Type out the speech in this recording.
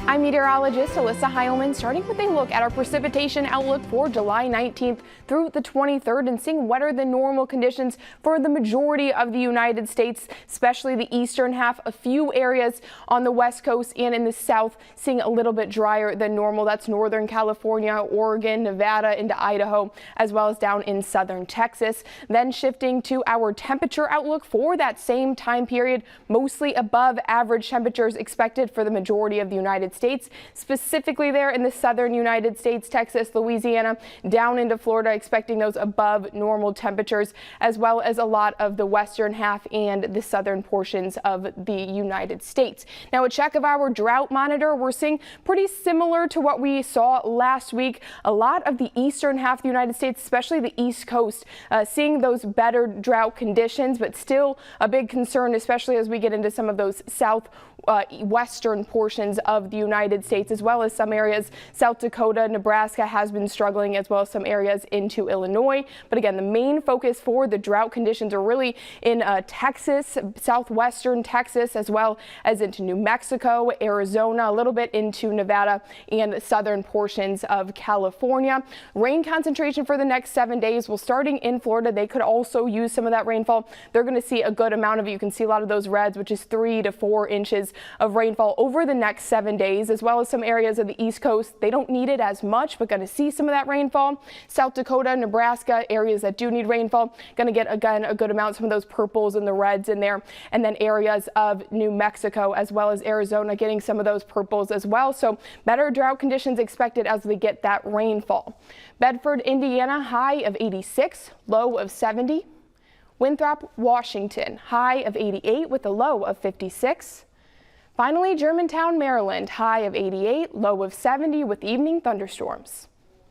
I'm meteorologist Alyssa Heilman, starting with a look at our precipitation outlook for July 19th through the 23rd and seeing wetter than normal conditions for the majority of the United States, especially the eastern half. A few areas on the west coast and in the south seeing a little bit drier than normal. That's Northern California, Oregon, Nevada into Idaho, as well as down in southern Texas. Then shifting to our temperature outlook for that same time period, mostly above average temperatures expected for the majority of the United States, specifically there in the southern United States, Texas, Louisiana, down into Florida, expecting those above normal temperatures, as well as a lot of the western half and the southern portions of the United States. Now, a check of our drought monitor, we're seeing pretty similar to what we saw last week. A lot of the eastern half of the United States, especially the East Coast, seeing those better drought conditions, but still a big concern, especially as we get into some of those western portions of the United States, as well as some areas. South Dakota, Nebraska has been struggling, as well as some areas into Illinois. But again, the main focus for the drought conditions are really in Texas, southwestern Texas, as well as into New Mexico, Arizona, a little bit into Nevada and southern portions of California. Rain concentration for the next 7 days. Well, starting in Florida, they could also use some of that rainfall. They're going to see a good amount of it. You can see a lot of those reds, which is 3 to 4 inches of rainfall over the next 7 days, as well as some areas of the East Coast. They don't need it as much, but going to see some of that rainfall. South Dakota, Nebraska, areas that do need rainfall, going to get, again, a good amount, some of those purples and the reds in there. And then areas of New Mexico, as well as Arizona, getting some of those purples as well. So better drought conditions expected as we get that rainfall. Bedford, Indiana, high of 86, low of 70. Winthrop, Washington, high of 88 with a low of 56. Finally, Germantown, Maryland, high of 88, low of 70 with evening thunderstorms.